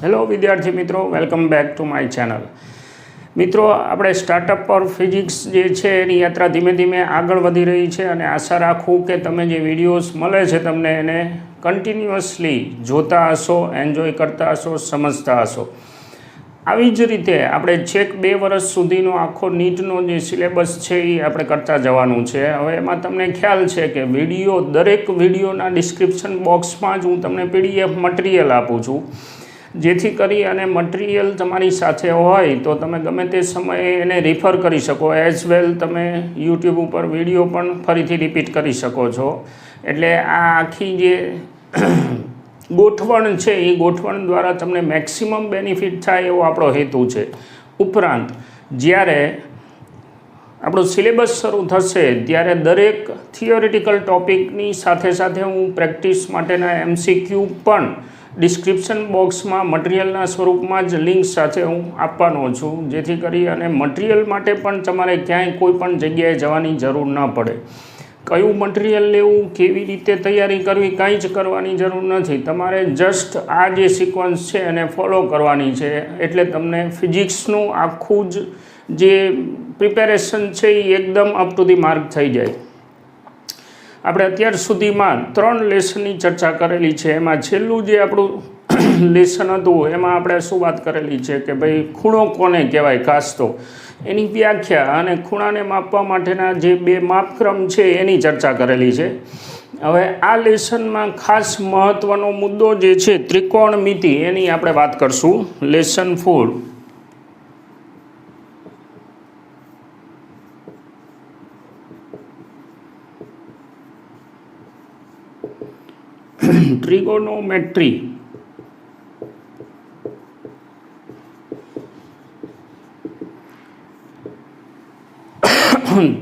Hello વિદ્યાર્થી મિત્રો, welcome back to my channel. મિત્રો, આપણે સ્ટાર્ટઅપ પર ફિઝિક્સ જે છે એની યાત્રા ધીમે ધીમે આગળ વધી રહી છે અને આશા રાખું કે તમે જે વિડીયોઝ મળે છે તમને એને કન્ટિન્યુઅસલી જોતા હશો, એન્જોય કરતા હશો, સમજતા હશો. આવી જ રીતે આપણે છેક 2 વર્ષ સુધીનો આખો નીટનો જે સિલેબસ છે એ આપણે કરતા જવાનું છે. હવે એમાં તમને ખ્યાલ છે કે દરેક વિડીયોના ડિસ્ક્રિપ્શન બોક્સમાં જ હું તમને PDF મટીરિયલ આપું છું, જેથી કરી અને મટીરિયલ તમારી સાથે હોય તો તમે ગમે તે સમયે એને રિફર કરી શકો. એઝ વેલ તમે યુટ્યુબ ઉપર વિડીયો પણ ફરીથી રિપીટ કરી શકો છો. એટલે આ આખી જે ગોઠવણ છે એ ગોઠવણ દ્વારા તમને મેક્સિમમ બેનિફિટ થાય એવો આપણો હેતુ છે. ઉપરાંત જ્યારે આપણો સિલેબસ શરૂ થશે ત્યારે દરેક થિયોરિટિકલ ટૉપિકની સાથે સાથે હું પ્રેક્ટિસ માટેના MCQ પણ ડિસ્ક્રિપ્શન બોક્સમાં મટીરિયલના સ્વરૂપમાં જ લિંક સાથે હું આપવાનો છું, જેથી કરી અને મટીરિયલ માટે પણ તમારે ક્યાંય કોઈ પણ જગ્યાએ જવાની જરૂર ન પડે. કયું મટીરિયલ લેવું, કેવી રીતે તૈયારી કરવી, કાંઈ જ કરવાની જરૂર નથી. તમારે જસ્ટ આ જે સિક્વન્સ છે એને ફોલો કરવાની છે, એટલે તમને ફિઝિક્સનું આખું જ જે પ્રિપેરેશન છે એ એકદમ અપ ટુ ધી માર્ક થઈ જાય. આપણે અત્યાર સુધીમાં 3 લેસનની ચર્ચા કરેલી છે. એમાં છેલ્લું જે આપણું લેસન હતું એમાં આપણે શું વાત કરેલી છે કે ભાઈ ખૂણો કોને કહેવાય, ખાસ તો એની વ્યાખ્યા અને ખૂણાને માપવા માટેના જે 2 માપક્રમ છે એની ચર્ચા કરેલી છે. હવે આ લેસનમાં ખાસ મહત્ત્વનો મુદ્દો જે છે ત્રિકોણમિતિ, એની આપણે વાત કરશું. લેસન 4. ટ્રિગોનોમેટ્રી.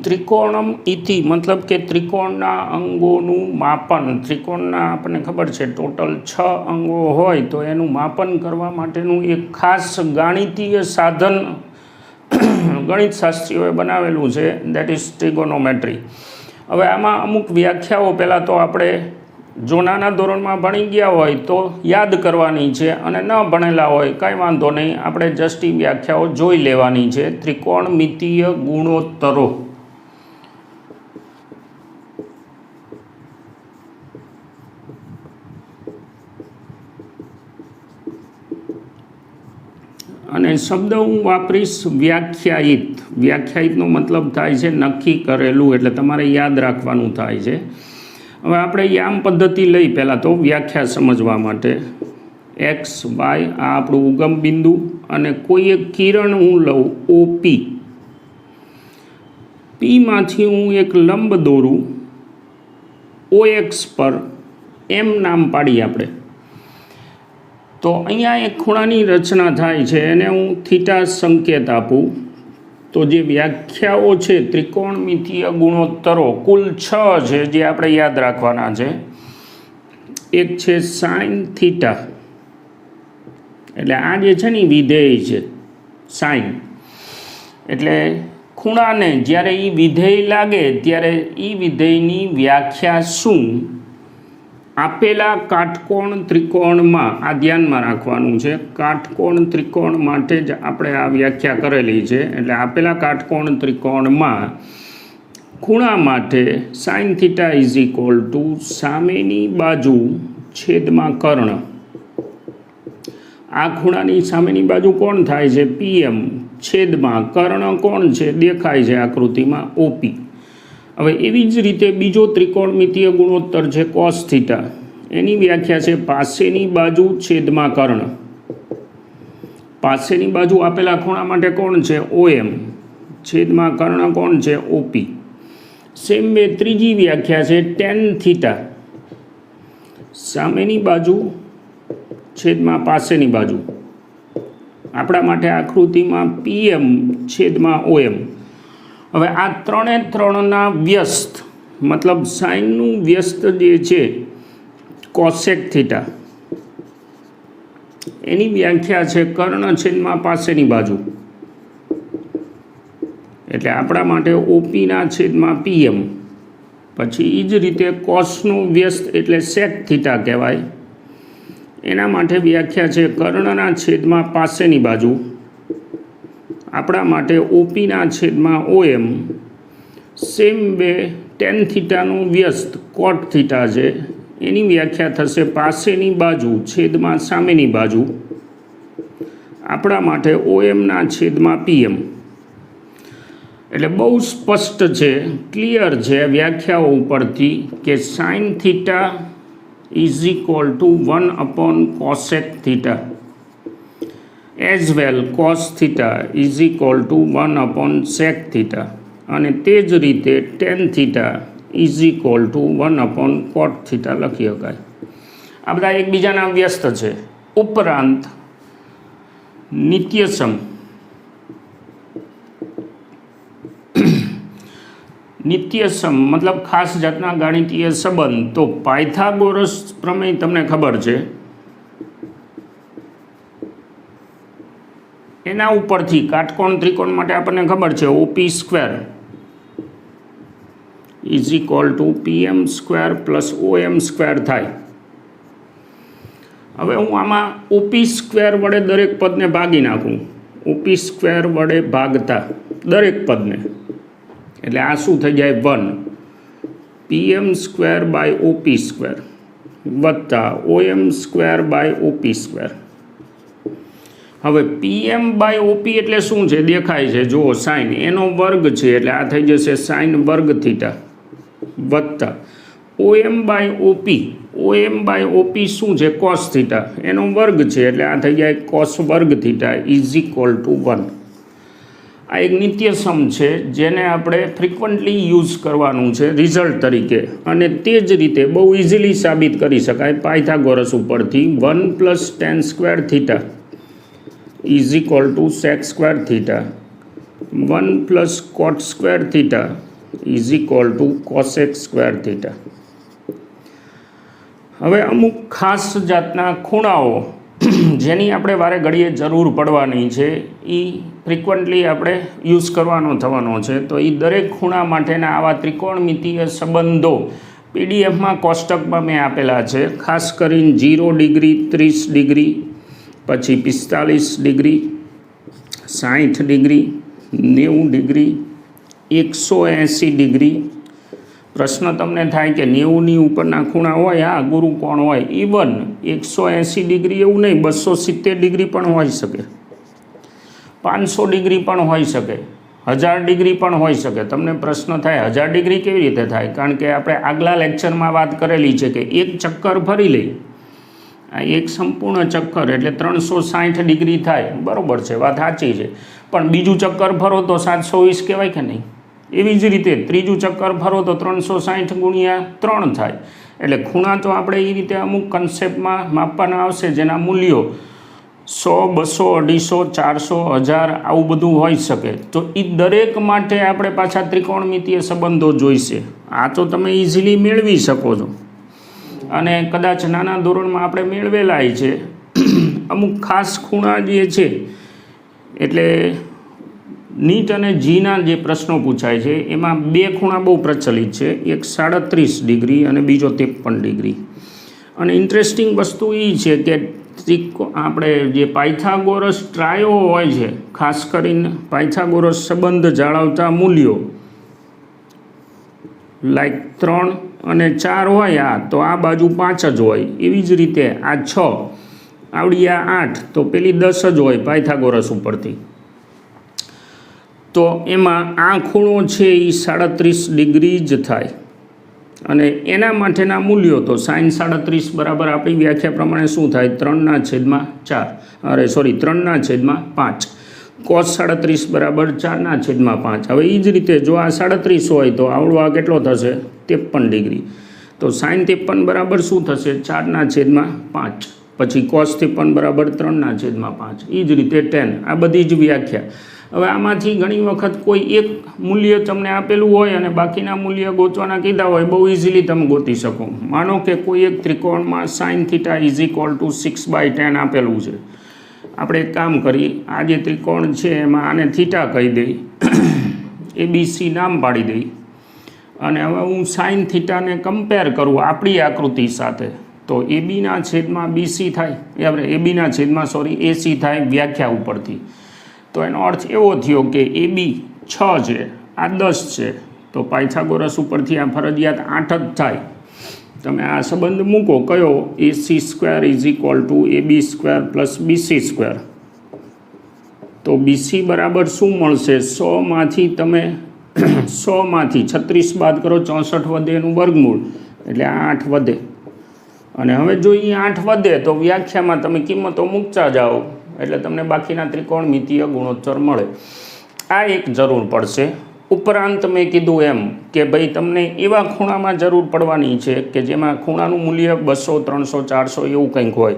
ત્રિકોણમ ઇતિ મતલબ કે ત્રિકોણના અંગોનું માપન. ત્રિકોણના આપણને ખબર છે ટોટલ 6 અંગો હોય તો એનું માપન કરવા માટેનું એક ખાસ ગાણિતીય સાધન ગણિતશાસ્ત્રીઓએ બનાવેલું છે, દેટ ઇઝ ટ્રિગોનોમેટ્રી. હવે આમાં અમુક વ્યાખ્યાઓ પહેલાં તો આપણે જો નાના ધોરણમાં ભણી ગયા હોય તો યાદ કરવાની છે, અને ન ભણેલા હોય કાંઈ વાંધો નહીં, આપણે જસ્ટ એ વ્યાખ્યાઓ જોઈ લેવાની છે. ત્રિકોણમિતીય ગુણોત્તરો. અને શબ્દ હું વાપરીશ વ્યાખ્યાયિત. વ્યાખ્યાયિતનો મતલબ થાય છે નક્કી કરેલું, એટલે તમારે યાદ રાખવાનું થાય છે. હવે આપણે યામ પદ્ધતિ લઈ પહેલાં તો વ્યાખ્યા સમજવા માટે. એક્સ વાય આ આપણું ઉગમ બિંદુ, અને કોઈ એક કિરણ હું લઉં OP. Pમાંથી હું એક લંબ દોરું OX પર, એમ નામ પાડીએ આપણે. તો અહીંયા એક ખૂણાની રચના થાય છે, એને હું થીટા સંકેત આપું. તો જે વ્યાખ્યાઓ છે ત્રિકોણમિતીય ગુણોત્તરો કુલ 6 છે જે આપણે યાદ રાખવાના છે. એક છે સાઇન થીટા, એટલે આ જે છે ને વિધેય છે સાઇન, એટલે ખૂણાને જ્યારે એ વિધેય લાગે ત્યારે એ વિધેયની વ્યાખ્યા શું, આપેલા કાટકોણ ત્રિકોણમાં, આ ધ્યાનમાં રાખવાનું છે, કાટકોણ ત્રિકોણ માટે જ આપણે આ વ્યાખ્યા કરેલી છે. એટલે આપેલા કાટકોણ ત્રિકોણમાં ખૂણા માટે sign theta is equal two સામેની બાજુ છેદમાં કર્ણ. આ ખૂણાની સામેની બાજુ કોણ થાય છે? PM, છેદમાં કર્ણ કોણ છે? દેખાય છે આકૃતિમાં OP. હવે એવી જ રીતે બીજો ત્રિકોણમિતીય ગુણોત્તર છે કોસ થીટા. એની વ્યાખ્યા છે પાસેની બાજુ છેદમાં કર્ણ. પાસેની બાજુ આપેલા ખૂણા માટે કોણ છે? OM, છેદમાં કર્ણ કોણ છે? OP. સેમ વે ત્રીજી વ્યાખ્યા છે ટેન થીટા. સામેની બાજુ છેદમાં પાસેની બાજુ. આપણા માટે આકૃતિમાં PM છેદમાં OM. હવે આ 3 વ્યસ્ત, મતલબ સાઇનનું વ્યસ્ત જે છે કોસેક થીટા, એની વ્યાખ્યા છે કર્ણ છેદમાં પાસેની બાજુ. એટલે આપણા માટે OPના છેદમાં PM. પછી એ જ રીતે કોસનું વ્યસ્ત એટલે સેક થીટા કહેવાય. એના માટે વ્યાખ્યા છે કર્ણના છેદમાં પાસેની બાજુ, આપણા માટે ઓપીના છેદમાં OM, સેમ બે ટેન થીટાનું વ્યસ્ત કોટ થીટા છે, એની વ્યાખ્યા થશે પાસેની બાજુ છેદમાં સામેની બાજુ, આપણા માટે OMના છેદમાં PM. એટલે બહુ સ્પષ્ટ છે, ક્લિયર છે વ્યાખ્યાઓ ઉપરથી કે sign theta is equal two 1/cosec theta as well cos theta is equal two 1/sec theta, અને તે જ રીતે ten theta is equal two 1/cot theta લખી શકાય. આ બધા એકબીજાના વ્યસ્ત છે. ઉપરાંત નિત્યસમ મતલબ ખાસ જાતના ગાણિતીય સંબંધ, તો પાયથાગોરસ પ્રમેય તમને ખબર છે, એના ઉપરથી કાટકોણ ત્રિકોણ માટે આપણને ખબર છે OP² is equal two PM² plus OM² થાય. હવે હું આમાં OP² વડે દરેક પદને ભાગી નાખું, OP² વડે ભાગતા દરેક પદને, એટલે આ શું થઈ જાય 1 PM²/OP² વત્તા OM²/OP². હવે PM/OP એટલે શું છે દેખાય છે, જુઓ સાઇન, એનો વર્ગ છે એટલે આ થઈ જશે સાઇન વર્ગ થીટા, વત્તા OM/OP શું છે કોસ થીટા, એનો વર્ગ છે એટલે આ થઈ જાય કોસ વર્ગ થીટા ઇઝ ઇક્વલ ટુ 1. આ એક નિત્યસમ છે જેને આપણે ફ્રિકવન્ટલી યુઝ કરવાનું છે રિઝલ્ટ તરીકે, અને તે જ રીતે બહુ ઇઝીલી સાબિત કરી શકાય પાયથાગોરસ ઉપરથી 1 + tan² theta is equal two sec² theta, 1 + cot² theta is equal two cosec² theta. હવે અમુક ખાસ જાતના ખૂણાઓ જેની આપણે વારે ઘડીએ જરૂર પડવાની છે, એ ફ્રિકવન્ટલી આપણે યુઝ કરવાનો થવાનો છે. તો એ દરેક ખૂણા માટેના આવા ત્રિકોણમિતીય સંબંધો પીડીએફમાં કોષ્ટકમાં મેં આપેલા છે. ખાસ કરીને 0 ડિગ્રી, 30 ડિગ્રી, પછી 45 ડિગ્રી, 60 ડિગ્રી, 90 ડિગ્રી, 180 ડિગ્રી. પ્રશ્ન તમને થાય કે 90ની ઉપરના ખૂણા હોય, હા ગુરુ કોણ હોય, ઇવન 180 ડિગ્રી એવું નહીં, 270 ડિગ્રી પણ હોઈ શકે, 500 ડિગ્રી પણ હોઈ શકે, 1000 ડિગ્રી પણ હોઈ શકે. તમને પ્રશ્ન થાય 1000 ડિગ્રી કેવી રીતે થાય? કારણ કે આપણે આગલા લેક્ચરમાં વાત કરેલી છે કે એક ચક્કર ફરી લઈ, આ એક સંપૂર્ણ ચક્કર એટલે 360 ડિગ્રી થાય, બરાબર છે, વાત સાચી છે. પણ બીજું ચક્કર ફરો તો 720 કહેવાય કે નહીં? એવી જ રીતે ત્રીજું ચક્કર ફરો તો 360 × 3 થાય. એટલે ખૂણા તો આપણે એ રીતે અમુક કન્સેપ્ટમાં માપવાના આવશે જેના મૂલ્યો 100, 200, 250, 400, 1000 આવું બધું હોઈ શકે. તો એ દરેક માટે આપણે પાછા ત્રિકોણમિતીય સંબંધો જોઈશે. આ તો તમે ઇઝીલી મેળવી શકો છો, અને કદાચ નાના ધોરણમાં આપણે મેળવેલાય છે. અમુક ખાસ ખૂણા જે છે, એટલે નીટ અને જીના જે પ્રશ્નો પૂછાય છે એમાં બે ખૂણા બહુ પ્રચલિત છે, એક 37 ડિગ્રી અને બીજો 53 ડિગ્રી. અને ઇન્ટરેસ્ટિંગ વસ્તુ એ છે કે આપણે જે પાયથાગોરસ ટ્રાયો હોય છે, ખાસ કરીને પાયથાગોરસ સંબંધ જાળવતા મૂલ્યો લાઈક 3 અને 4 હોય, આ તો આ બાજુ 5 જ હોય. એવી જ રીતે આ 6 આવડી, આ 8 તો પેલી 10 જ હોય પાયથાગોરસ ઉપરથી. તો એમાં આ ખૂણો છે એ 37 ડિગ્રી જ થાય, અને એના માટેના મૂલ્યો તો સાઇન 37 બરાબર આપણી વ્યાખ્યા પ્રમાણે શું થાય 3/5, કોસ 37 બરાબર 4/5. હવે એ જ રીતે જો આ 37 હોય તો આવડો આ કેટલો થશે 53 ડિગ્રી. તો સાઇન 53 બરાબર શું થશે 4/5, પછી કોસ 53 બરાબર 3/5. એ જ રીતે 10. આ બધી જ વ્યાખ્યા. હવે આમાંથી ઘણી વખત કોઈ એક મૂલ્ય તમને આપેલું હોય અને બાકીના મૂલ્ય ગોતવાના કીધા હોય, બહુ ઇઝીલી તમે ગોતી શકો. માનો કે કોઈ એક ત્રિકોણમાં sine theta is equal to 6/10 આપેલું છે. આપણે એક કામ કરીએ, આ જે ત્રિકોણ છે એમાં આને થીટા કહી દઈ, ABC નામ પાડી દઈ, અને હવે હું સાઇન થીટાને કમ્પેર કરું આપણી આકૃતિ સાથે, તો એબીના છેદમાં બીસી થાય, એ આપણે એબીના છેદમાં એસી થાય વ્યાખ્યા ઉપરથી. તો એનો અર્થ એવો થયો કે એબી 6 છે, આ 10 છે, તો પાયથાગોરસ ઉપરથી આ ફરજિયાત 8 જ થાય. તમે આ સંબંધ મૂકો કયો, AC² = AB² + BC². તો BC બરાબર શું મળશે, 100માંથી તમે 100માંથી 36 બાદ કરો, 64 વધે એનું વર્ગમૂળ, એટલે આ 8 વધે. અને હવે જો એ 8 વધે તો વ્યાખ્યામાં તમે કિંમતો મૂકતા જાઓ એટલે તમને બાકીના ત્રિકોણમિતીય ગુણોત્તર મળે. આ એક જરૂર પડશે. ઉપરાંત મેં કીધું એમ કે ભાઈ તમને એવા ખૂણામાં જરૂર પડવાની છે કે જેમાં ખૂણાનું મૂલ્ય 200, 300, 400 એવું કંઈક હોય.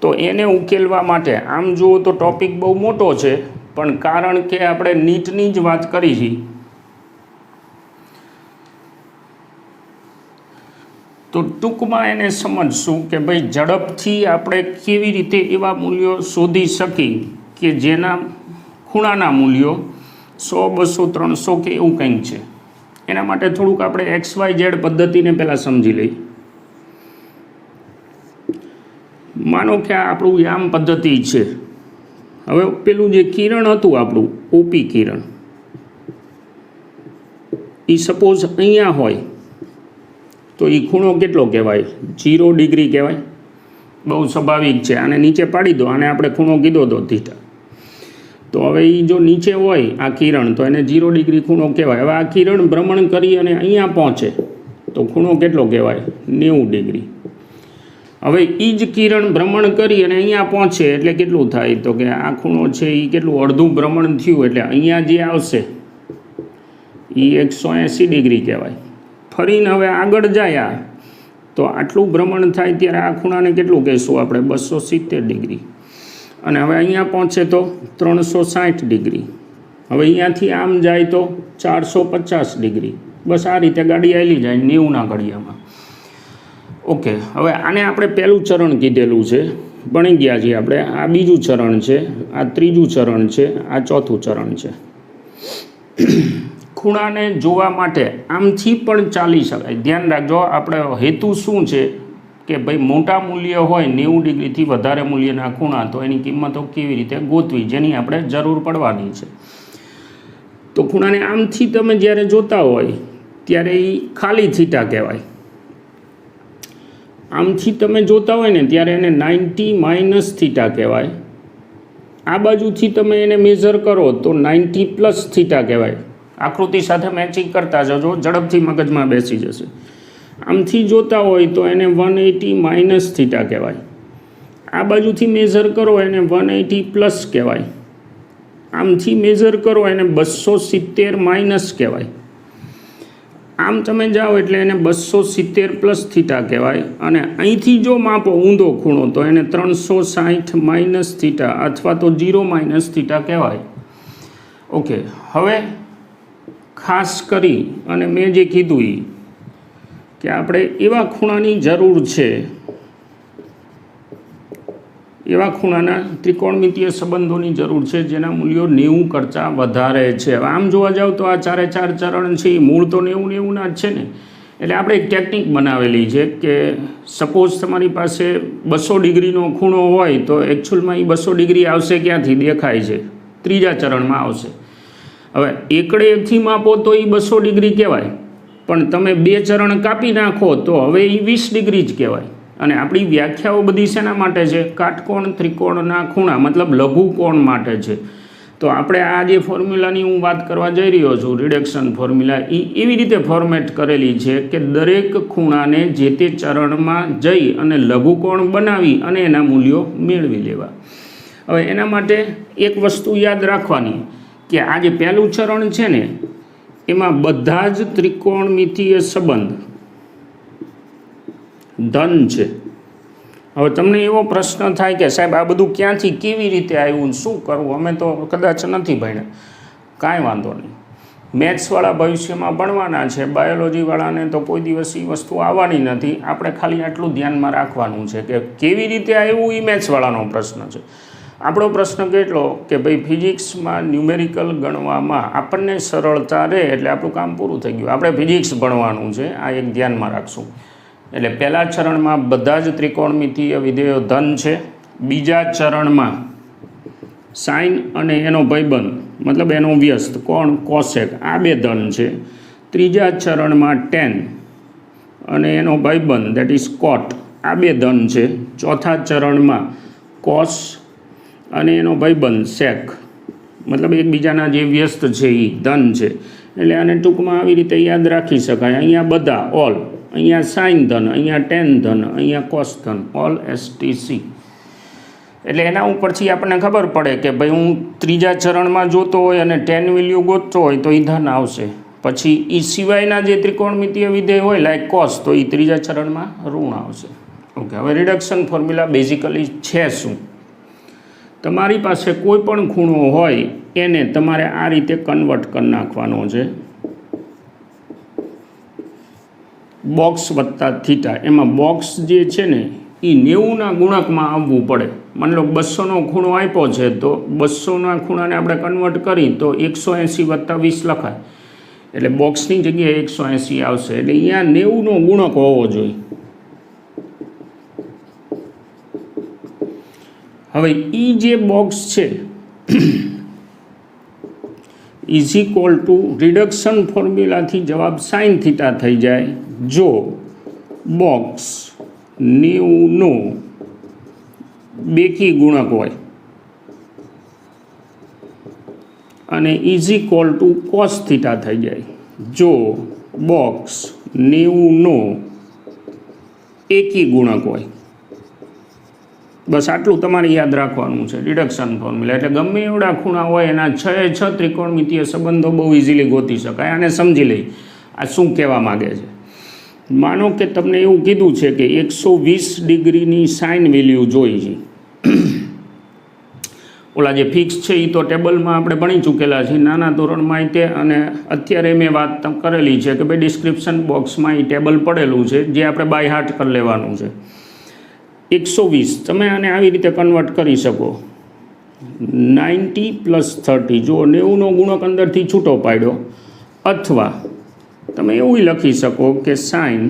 તો એને ઉકેલવા માટે આમ જુઓ તો ટોપિક બહુ મોટો છે, પણ કારણ કે આપણે નીટની જ વાત કરી છે તો ટૂંકમાં એને સમજશું કે ભાઈ ઝડપથી આપણે કેવી રીતે એવા મૂલ્યો શોધી શકીએ કે જેના ખૂણાના મૂલ્યો 100, 200, 300 કે એવું કંઈક છે. એના માટે થોડુંક આપણે XYZ પદ્ધતિને પહેલાં સમજી લઈએ. માનો કે આ આપણું યામ પદ્ધતિ છે. હવે પેલું જે કિરણ હતું આપણું ઓપી કિરણ, એ સપોઝ અહીંયા હોય તો એ ખૂણો કેટલો કહેવાય, 0 ડિગ્રી કહેવાય. બહુ સ્વાભાવિક છે. આને નીચે પાડી દો, આને આપણે ખૂણો કીધો હતો θ. તો હવે એ જો નીચે હોય આ કિરણ તો એને 0 ડિગ્રી ખૂણો કહેવાય. હવે આ કિરણ ભ્રમણ કરી અને અહીંયા પહોંચે તો ખૂણો કેટલો કહેવાય, 90 ડિગ્રી. હવે એ જ કિરણ ભ્રમણ કરી અને અહીંયા પહોંચે એટલે કેટલું થાય, તો કે આ ખૂણો છે એ કેટલું અડધું ભ્રમણ થયું એટલે અહીંયા જે આવશે એ 180 ડિગ્રી કહેવાય. ફરીને હવે આગળ જાય તો આટલું ભ્રમણ થાય ત્યારે આ ખૂણાને કેટલું કહેશું આપણે, 270 ડિગ્રી. અને હવે અહીંયા પહોંચે તો 360 ડિગ્રી. હવે અહીંયાથી આમ જાય તો 450 ડિગ્રી. બસ આ રીતે ગાડી આવેલી જાય 90ના ઘડિયામાં. ઓકે, હવે આને આપણે પહેલું ચરણ કીધેલું છે, ભણી ગયા છીએ આપણે. આ બીજું ચરણ છે, આ ત્રીજું ચરણ છે, આ ચોથું ચરણ છે. ખૂણાને જોવા માટે આમથી પણ ચાલી શકાય. ધ્યાન રાખજો, આપણે હેતુ શું છે કે ભાઈ મોટા મૂલ્ય હોય 90 ડિગ્રીથી વધારે મૂલ્યના ખૂણા, તો એની કિંમતો કેવી રીતે ગોતવી, જેની આપણે જરૂર પડવાની છે. તો ખૂણાને આમથી તમે જ્યારે જોતા હોય ત્યારે એ ખાલી થીટા કહેવાય. આમથી તમે જોતા હોય ને ત્યારે એને 90 - થીટા કહેવાય. આ બાજુથી તમે એને મેઝર કરો તો 90 + થીટા કહેવાય. આકૃતિ સાથે મેચિંગ કરતા જજો, ઝડપથી મગજમાં બેસી જશે. આમથી જોતા હોય તો એને 180 - થીટા કહેવાય. આ બાજુથી મેઝર કરો એને 180 + કહેવાય. આમથી મેઝર કરો એને 270 - કહેવાય. આમ તમે જાઓ એટલે એને 270 + થીટા કહેવાય. અને અહીંથી જો માપો ઊંધો ખૂણો તો એને 360 - થીટા અથવા તો 0 - થીટા કહેવાય. ઓકે, હવે ખાસ કરી અને મેં જે કીધું એ કે આપણે એવા ખૂણાની જરૂર છે, એવા ખૂણાના ત્રિકોણમિતીય સંબંધોની જરૂર છે જેના મૂલ્યો 90 કરતાં વધારે છે. હવે આમ જોવા જાવ તો આ 4 ચરણ છે એ મૂળ તો 90 જ છે ને. એટલે આપણે એક ટેકનિક બનાવેલી છે કે સપોઝ તમારી પાસે 200 ડિગ્રીનો ખૂણો હોય તો એકચ્યુઅલમાં એ 200 ડિગ્રી આવશે ક્યાંથી, દેખાય છે, ત્રીજા ચરણમાં આવશે. હવે એકડે એકથી માપો તો એ 200 ડિગ્રી કહેવાય, પણ તમે 2 ચરણ કાપી નાખો તો હવે એ 20 ડિગ્રી જ કહેવાય. અને આપણી વ્યાખ્યાઓ બધી શેના માટે છે, કાટકોણ ત્રિકોણના ખૂણા મતલબ લઘુકોણ માટે છે. તો આપણે આ જે ફોર્મ્યુલાની હું વાત કરવા જઈ રહ્યો છું, રિડક્શન ફોર્મ્યુલા, એ એવી રીતે ફોર્મેટ કરેલી છે કે દરેક ખૂણાને જે તે ચરણમાં જઈ અને લઘુકોણ બનાવી અને એના મૂલ્યો મેળવી લેવા. હવે એના માટે એક વસ્તુ યાદ રાખવાની કે આ જે પહેલું ચરણ છે ને એમાં બધા જ ત્રિકોણમિતીય સંબંધ ધન છે. હવે તમને એવો પ્રશ્ન થાય કે સાહેબ આ બધું ક્યાંથી કેવી રીતે આવ્યું, શું કરવું, અમે તો કદાચ નથી ભણ્યા. કાંઈ વાંધો નહીં, મેથ્સવાળા ભવિષ્યમાં ભણવાના છે, બાયોલોજીવાળાને તો કોઈ દિવસ એ વસ્તુ આવવાની નથી. આપણે ખાલી આટલું ધ્યાનમાં રાખવાનું છે કે કેવી રીતે આવ્યું એ મેથ્સવાળાનો પ્રશ્ન છે. આપણો પ્રશ્ન કેટલો કે ભાઈ ફિઝિક્સમાં ન્યુમેરિકલ ગણવામાં આપણને સરળતા રહે એટલે આપણું કામ પૂરું થઈ ગયું. આપણે ફિઝિક્સ ભણવાનું છે, આ એક ધ્યાનમાં રાખશું. એટલે પહેલા ચરણમાં બધા જ ત્રિકોણમિતીય વિધેયો ધન છે. બીજા ચરણમાં સાઇન અને એનો ભાઈબંધ મતલબ એનો વ્યસ્ત કોણ કોસેક આ બે ધન છે. ત્રીજા ચરણમાં ટેન અને એનો ભાઈબંધ દેટ ઇઝ કોટ આ બે ધન છે. ચોથા ચરણમાં કોસ અને એનો ભાઈબંધ સેક મતલબ એકબીજાના જે વ્યસ્ત છે એ ધન છે. એટલે આને ટૂંકમાં આવી રીતે યાદ રાખી શકાય. અહીંયા બધા ઓલ, અહીંયા સાઇન ધન, અહીંયા ટેન ધન, અહીંયા કોસ ધન, ઓલ STC. એટલે એના ઉપરથી આપણને ખબર પડે કે ભાઈ હું ત્રીજા ચરણમાં જોતો હોય અને ટેન વેલ્યુ ગોતતો હોય તો એ ધન આવશે. પછી એ સિવાયના જે ત્રિકોણમિતીય વિધેય હોય લાઈક કોસ તો એ ત્રીજા ચરણમાં ઋણ આવશે. ઓકે, હવે રિડક્શન ફોર્મ્યુલા બેઝિકલી છે શું? તમારી પાસે કોઈ પણ ખૂણો હોય એને તમારે આ રીતે કન્વર્ટ કરી નાખવાનો છે. બોક્સ વત્તા થીટા, એમાં બોક્સ જે છે ને એ 90ના ગુણકમાં આવવું પડે. માની લો 200નો ખૂણો આપ્યો છે તો 200ના ખૂણાને આપણે કન્વર્ટ કરી તો 180 વત્તા 20 લખાય. એટલે બોક્સની જગ્યાએ 180 આવશે. એટલે અહીંયા 90નો ગુણક હોવો જોઈએ. હવે એ જે બોક્સ છે ઇઝ ઇક્વલ ટુ રિડક્શન ફોર્મ્યુલાથી જવાબ સાઇન થીટા થઈ જાય જો બોક્સ 90નો બેકી ગુણક હોય અને is equal two cos theta થઈ જાય જો બોક્સ 90નો એકી ગુણક હોય. બસ આટલું તમારે યાદ રાખવાનું છે રિડક્શન ફોર્મ્યુલા. એટલે ગમે એવડા ખૂણા હોય એના 6 ત્રિકોણમિતીય સંબંધો બહુ ઇઝીલી ગોતી શકાય. અને સમજી લઈ આ શું કહેવા માગે છે. માનો કે તમને એવું કીધું છે કે 120 ડિગ્રીની સાઇન વેલ્યુ જોઈ છે. ઓલા જે ફિક્સ છે એ તો ટેબલમાં આપણે ભણી ચૂકેલા છીએ નાના ધોરણમાં તે, અને અત્યારે મેં વાત કરેલી છે કે ભાઈ ડિસ્ક્રિપ્શન બોક્સમાં એ ટેબલ પડેલું છે જે આપણે બાય હાર્ટ કરી લેવાનું છે. 120 તમે આને આવી રીતે કન્વર્ટ કરી શકો 90 + 30 જો 90નો ગુણક અંદરથી છૂટો પાડ્યો, અથવા તમે એવું લખી શકો કે સાઇન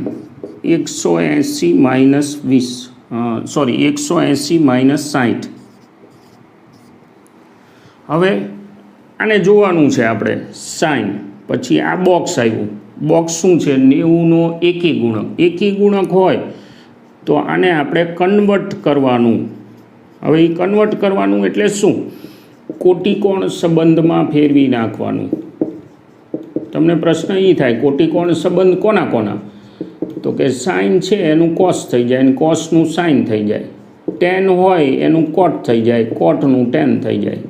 180 - 20 180 - 60. હવે આને જોવાનું છે આપણે સાઇન, પછી આ બોક્સ આવ્યું. બોક્સ શું છે? 90નો એકી ગુણક. એકી ગુણક હોય તો આને આપણે કન્વર્ટ કરવાનું. હવે એ કન્વર્ટ કરવાનું એટલે શું? કોટિકોણ સંબંધમાં ફેરવી નાખવાનું. તમને પ્રશ્ન એ થાય કોટિકોણ સંબંધ કોના કોના? તો કે સાઇન છે એનું કોસ થઈ જાય અને કોસનું સાઇન થઈ જાય. ટેન હોય એનું કોટ થઈ જાય, કોટનું ટેન થઈ જાય.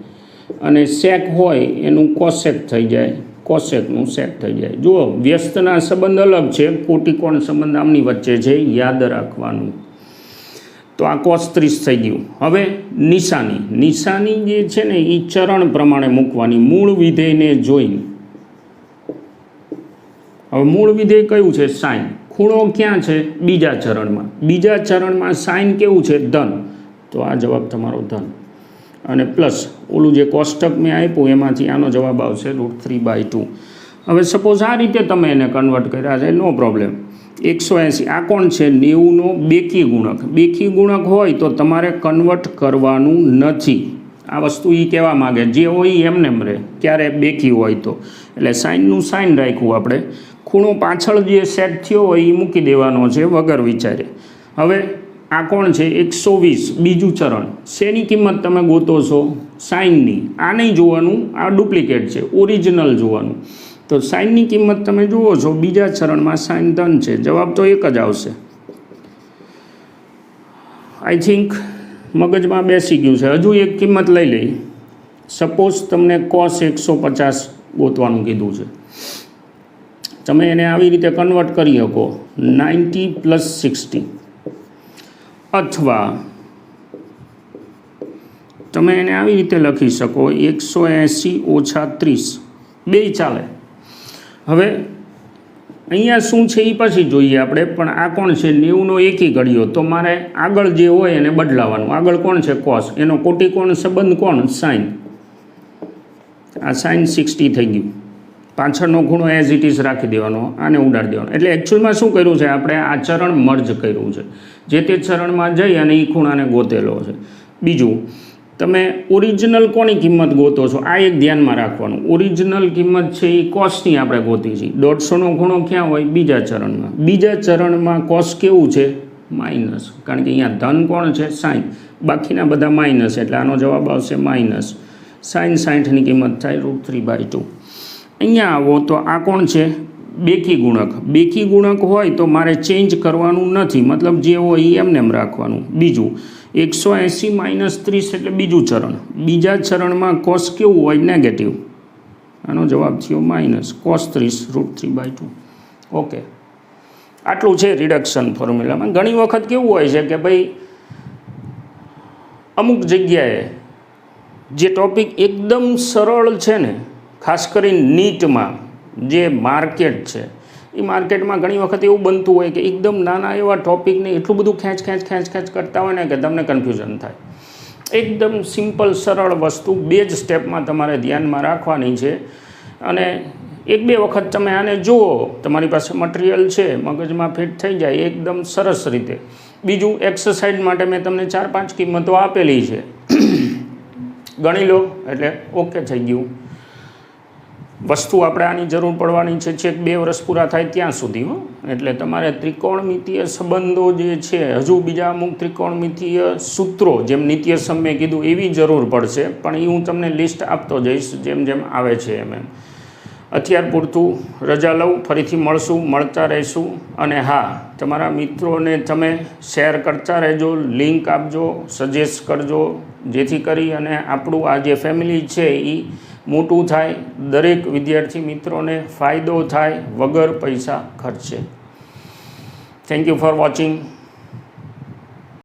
અને સેક હોય એનું કોસેક થઈ જાય, કોસેકનું સેક થઈ જાય. જુઓ વ્યસ્તના સંબંધ અલગ છે, કોટિકોણ સંબંધ આમની વચ્ચે છે, યાદ રાખવાનું. તો આ cos 30 થઈ ગયું. હવે નિશાની જે છે ને એ ચરણ પ્રમાણે મૂકવાની મૂળ વિધેયને જોઈને. હવે મૂળ વિધેય કયું છે? સાઇન. ખૂણો ક્યાં છે? બીજા ચરણમાં. બીજા ચરણમાં સાઇન કેવું છે? ધન. તો આ જવાબ તમારો ધન. અને પ્લસ ઓલું જે કોષ્ટક મેં આપ્યું એમાંથી આનો જવાબ આવશે √3/2. હવે સપોઝ આ રીતે તમે એને કન્વર્ટ કર્યા છે, નો પ્રોબ્લેમ. 180 આ કોણ છે? 90નો બેકી ગુણક. બેકી ગુણક હોય તો તમારે કન્વર્ટ કરવાનું નથી. આ વસ્તુ એ કહેવા માગે જે હોય એમને એમ રહે, ક્યારે બેકી હોય તો. એટલે સાઇનનું સાઇન રાખ્યું આપણે. ખૂણો પાછળ જે સેટ થયો હોય એ મૂકી દેવાનો છે વગર વિચારે. હવે આ કોણ છે? 120 બીજું ચરણ. શેની કિંમત તમે ગોતો છો? સાઇનની. આ નહીં જોવાનું, આ ડુપ્લિકેટ છે, ઓરિજિનલ જોવાનું. તો સાઇનની કિંમત તમે જુઓ છો બીજા ચરણમાં સાઇન ધન છે. જવાબ તો એક જ આવશે. આઈ થિંક મગજમાં બેસી ગયું છે. હજુ એક કિંમત લઈ લઈ. સપોઝ તમને cos 150 ગોતવાનું કીધું છે. તમે એને આવી રીતે કન્વર્ટ કરી શકો 90 + 60, અથવા તમે એને આવી રીતે લખી શકો 180 - 30, બે ચાલે. હવે અહીંયા શું છે એ પછી જોઈએ આપણે, પણ આ કોણ છે? 90નો એકી ઘડ્યો. તો મારે આગળ જે હોય એને બદલાવાનું. આગળ કોણ છે? કોસ. એનો કોટિકોણ સંબંધ કોણ? સાઇન. આ સાઇન 60 થઈ ગયું. પાછળનો ખૂણો એઝ ઇટ ઇઝ રાખી દેવાનો, આને ઉડાડી દેવાનો. એટલે એકચ્યુઅલમાં શું કર્યું છે આપણે, આ ચરણ મર્જ કર્યું છે, જે તે ચરણમાં જઈ અને એ ખૂણાને ગોતેલો છે. બીજું, તમે ઓરિજિનલ કોની કિંમત ગોતો છો આ એક ધ્યાનમાં રાખવાનું. ઓરિજિનલ કિંમત છે એ કોસની આપણે ગોતી છે. 150નો ખૂણો ક્યાં હોય, બીજા ચરણમાં. બીજા ચરણમાં કોસ કેવું છે, માઇનસ, કારણ કે અહીંયા ધન કોણ છે, સાઈન, બાકીના બધા માઇનસ, એટલે આનો જવાબ આવશે માઇનસ સાઈન 60ની કિંમત થાય √3/2. અહીંયા આવો તો આ કોણ છે, બેકી ગુણક. બેકી ગુણક હોય તો મારે ચેન્જ કરવાનું નથી, મતલબ જે હોય એ એમને એમ રાખવાનું. બીજું, 180 - 30 એટલે બીજું ચરણ. બીજા ચરણમાં કોસ કેવું હોય, નેગેટિવ, આનો જવાબ થયો માઇનસ cos 30 √3/2. ઓકે, આટલું છે રિડક્શન ફોર્મ્યુલામાં. ઘણી વખત કેવું હોય છે કે ભાઈ અમુક જગ્યાએ જે ટૉપિક એકદમ સરળ છે ને, ખાસ કરીને નીટમાં જે માર્કેટ છે એ માર્કેટમાં ઘણી વખત એવું બનતું હોય કે એકદમ નાના એવા ટૉપિકને એટલું બધું ખેંચ કરતા હોય ને કે તમને કન્ફ્યુઝન થાય. એકદમ સિમ્પલ સરળ વસ્તુ 2 જ સ્ટેપમાં તમારે ધ્યાનમાં રાખવાની છે, અને 1-2 વખત તમે આને જુઓ, તમારી પાસે મટીરિયલ છે, મગજમાં ફિટ થઈ જાય એકદમ સરસ રીતે. બીજું, એક્સરસાઇઝ માટે મેં તમને 4-5 કિંમતો આપેલી છે, ગણી લો એટલે ઓકે થઈ ગયું. વસ્તુ આપણે આની જરૂર પડવાની છે છેક 2 વર્ષ પૂરા થાય ત્યાં સુધી. એટલે તમારે ત્રિકોણમિતીય સંબંધો જે છે, હજુ બીજા અમુક ત્રિકોણમિતીય સૂત્રો, જેમ નિત્યસમ મેં કીધું એવી જરૂર પડશે, પણ એ હું તમને લિસ્ટ આપતો જઈશ જેમ જેમ આવે છે એમ. અત્યાર પૂરતું રજા લઉં, ફરીથી મળતા રહીશું. અને હા, તમારા મિત્રોને તમે શેર કરતા રહેજો, લિંક આપજો, સજેસ્ટ કરજો, જેથી કરી અને આપણું આ જે ફેમિલી છે એ મોટું થાય, દરેક વિદ્યાર્થી મિત્રોને ફાયદો થાય વગર પૈસા ખર્ચે. Thank you for watching.